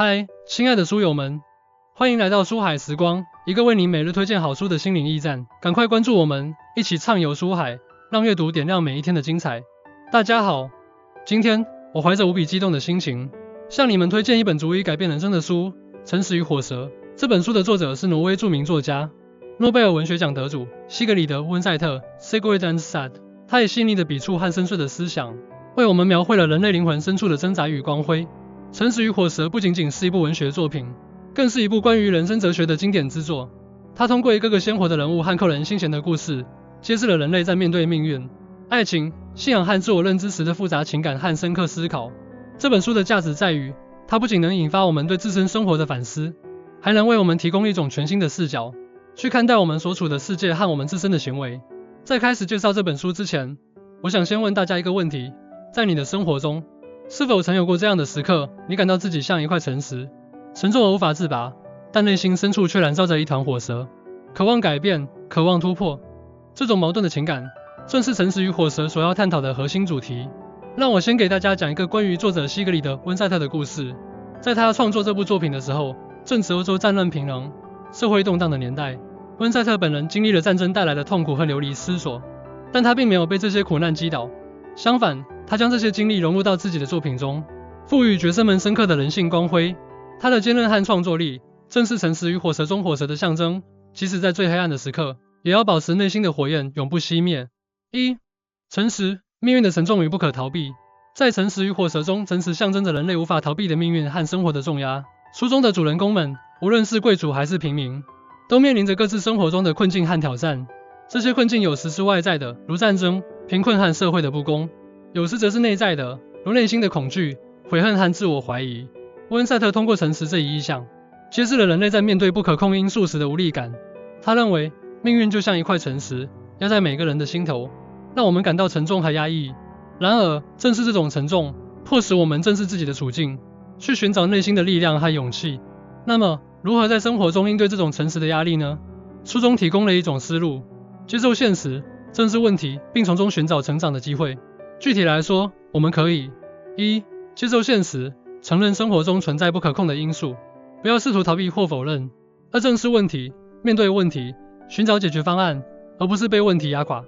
嗨，亲爱的书友们，欢迎来到书海时光，一个为你每日推荐好书的心灵驿站。赶快关注我们，一起畅游书海，让阅读点亮每一天的精彩。大家好，今天我怀着无比激动的心情，向你们推荐一本足以改变人生的书《诚实与火蛇》。这本书的作者是挪威著名作家、诺贝尔文学奖得主西格里德·温塞特 Sigrid Undset。他以细腻的笔触和深邃的思想，为我们描绘了人类灵魂深处的挣扎与光辉。《诚实与火蛇》不仅仅是一部文学作品，更是一部关于人生哲学的经典之作。它通过一个个鲜活的人物和扣人心弦的故事，揭示了人类在面对命运、爱情、信仰和自我认知时的复杂情感和深刻思考。这本书的价值在于，它不仅能引发我们对自身生活的反思，还能为我们提供一种全新的视角，去看待我们所处的世界和我们自身的行为。在开始介绍这本书之前，我想先问大家一个问题：在你的生活中，是否曾有过这样的时刻，你感到自己像一块诚实，沉重而无法自拔，但内心深处却燃烧着一团火蛇，渴望改变，渴望突破。这种矛盾的情感，正是《诚实与火蛇》所要探讨的核心主题。让我先给大家讲一个关于作者西格里德·温塞特的故事。在他创作这部作品的时候，正值欧洲战乱频仍、社会动荡的年代。温塞特本人经历了战争带来的痛苦和流离失所，但他并没有被这些苦难击倒，相反，他将这些经历融入到自己的作品中，赋予角色们深刻的人性光辉。他的坚韧和创作力，正是《诚实与火蛇》中火蛇的象征，即使在最黑暗的时刻，也要保持内心的火焰永不熄灭。诚实，命运的沉重与不可逃避。在《诚实与火蛇》中，诚实象征着人类无法逃避的命运和生活的重压。书中的主人公们，无论是贵族还是平民，都面临着各自生活中的困境和挑战。这些困境有时是外在的，如战争、贫困和社会的不公；有时则是内在的，如内心的恐惧、悔恨和自我怀疑。温塞特通过诚实这一意象，揭示了人类在面对不可控因素时的无力感。他认为，命运就像一块诚实，压在每个人的心头，让我们感到沉重和压抑。然而，正是这种沉重，迫使我们正视自己的处境，去寻找内心的力量和勇气。那么，如何在生活中应对这种诚实的压力呢？书中提供了一种思路：接受现实，正视问题，并从中寻找成长的机会。具体来说，我们可以接受现实，承认生活中存在不可控的因素，不要试图逃避或否认；正视问题，面对问题，寻找解决方案，而不是被问题压垮。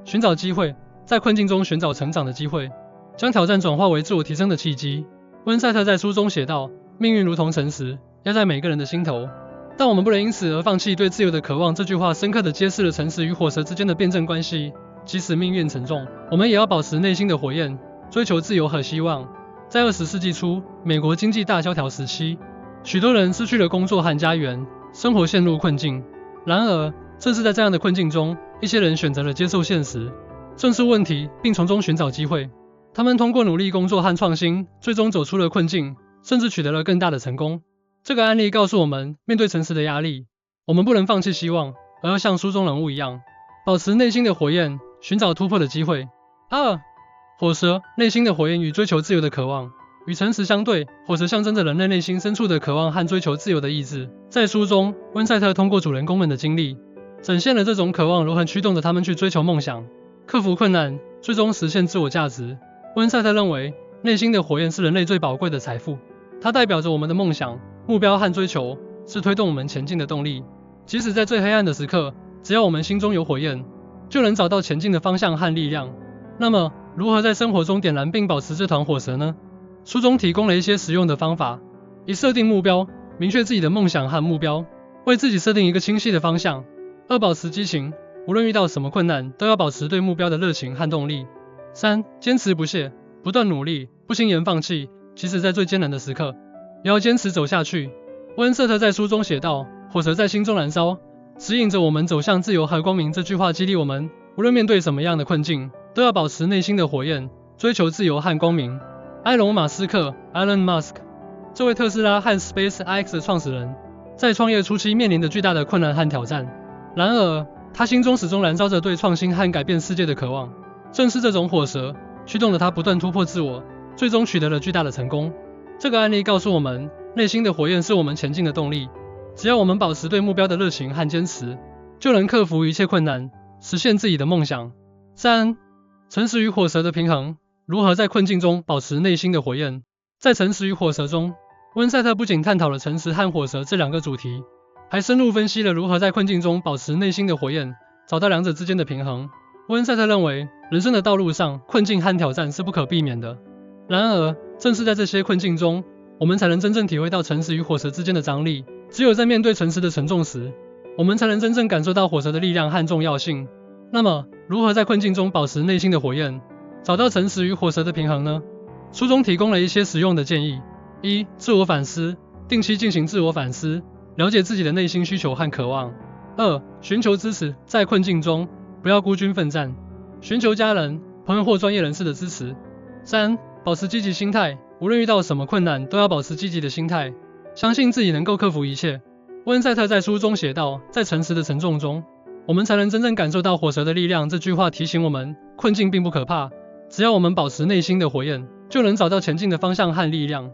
寻找机会，在困境中寻找成长的机会，将挑战转化为自我提升的契机。温塞特在书中写道：命运如同诚实，压在每个人的心头，但我们不能因此而放弃对自由的渴望。这句话深刻地揭示了诚实与火蛇之间的辩证关系。即使命运沉重，我们也要保持内心的火焰，追求自由和希望。在20世纪初，美国经济大萧条时期，许多人失去了工作和家园，生活陷入困境。然而，正是在这样的困境中，一些人选择了接受现实，正视问题，并从中寻找机会。他们通过努力工作和创新，最终走出了困境，甚至取得了更大的成功。这个案例告诉我们，面对诚实的压力，我们不能放弃希望，而要像书中人物一样，保持内心的火焰，寻找突破的机会。火蛇，内心的火焰与追求自由的渴望。与诚实相对，火蛇象征着人类内心深处的渴望和追求自由的意志。在书中，温塞特通过主人公们的经历，展现了这种渴望如何驱动着他们去追求梦想，克服困难，最终实现自我价值。温塞特认为，内心的火焰是人类最宝贵的财富，它代表着我们的梦想、目标和追求，是推动我们前进的动力。即使在最黑暗的时刻，只要我们心中有火焰，就能找到前进的方向和力量。那么，如何在生活中点燃并保持这团火蛇呢？书中提供了一些实用的方法：设定目标，明确自己的梦想和目标，为自己设定一个清晰的方向；保持激情，无论遇到什么困难，都要保持对目标的热情和动力；坚持不懈，不断努力，不轻言放弃，即使在最艰难的时刻，也要坚持走下去。温塞特在书中写道：火蛇在心中燃烧，指引着我们走向自由和光明。这句话激励我们，无论面对什么样的困境，都要保持内心的火焰，追求自由和光明。埃隆·马斯克 （Elon Musk） 这位特斯拉和 SpaceX 的创始人，在创业初期面临着巨大的困难和挑战。然而，他心中始终燃烧着对创新和改变世界的渴望。正是这种火蛇，驱动了他不断突破自我，最终取得了巨大的成功。这个案例告诉我们，内心的火焰是我们前进的动力。只要我们保持对目标的热情和坚持，就能克服一切困难，实现自己的梦想。诚实与火蛇的平衡。如何在困境中保持内心的火焰？在《诚实与火蛇》中，温塞特不仅探讨了诚实和火蛇这两个主题，还深入分析了如何在困境中保持内心的火焰，找到两者之间的平衡。温塞特认为，人生的道路上，困境和挑战是不可避免的。然而，正是在这些困境中，我们才能真正体会到诚实与火蛇之间的张力。只有在面对诚实的沉重时，我们才能真正感受到火蛇的力量和重要性。那么，如何在困境中保持内心的火焰，找到诚实与火蛇的平衡呢？书中提供了一些实用的建议。1. 自我反思，定期进行自我反思，了解自己的内心需求和渴望。2. 寻求支持，在困境中，不要孤军奋战，寻求家人、朋友或专业人士的支持。3. 保持积极心态，无论遇到什么困难，都要保持积极的心态，相信自己能够克服一切。温塞特在书中写道，在诚实的沉重中，我们才能真正感受到火蛇的力量。这句话提醒我们，困境并不可怕，只要我们保持内心的火焰，就能找到前进的方向和力量。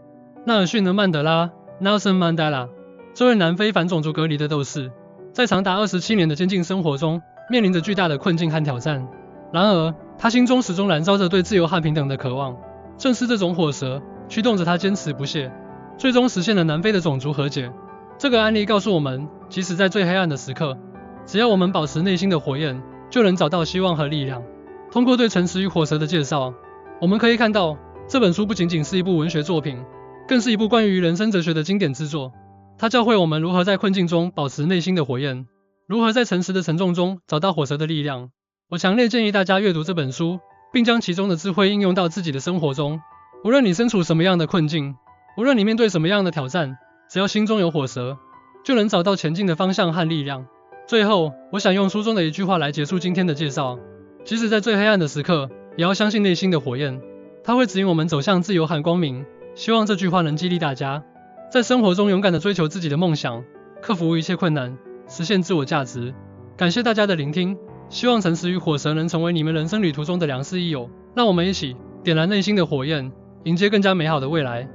纳尔逊·曼德拉 （Nelson Mandela） 这位南非反种族隔离的斗士，在长达27年的监禁生活中，面临着巨大的困境和挑战。然而，他心中始终燃烧着对自由和平等的渴望。正是这种火蛇驱动着他坚持不懈，最终实现了南非的种族和解。这个案例告诉我们，即使在最黑暗的时刻，只要我们保持内心的火焰，就能找到希望和力量。通过对诚实与火蛇的介绍，我们可以看到，这本书不仅仅是一部文学作品，更是一部关于人生哲学的经典之作。它教会我们如何在困境中保持内心的火焰，如何在诚实的沉重中找到火蛇的力量。我强烈建议大家阅读这本书，并将其中的智慧应用到自己的生活中。无论你身处什么样的困境，无论你面对什么样的挑战，只要心中有火蛇，就能找到前进的方向和力量。最后，我想用书中的一句话来结束今天的介绍：即使在最黑暗的时刻，也要相信内心的火焰，它会指引我们走向自由和光明。希望这句话能激励大家，在生活中勇敢地追求自己的梦想，克服一切困难，实现自我价值。感谢大家的聆听，希望诚实与火蛇能成为你们人生旅途中的良师益友。让我们一起点燃内心的火焰，迎接更加美好的未来。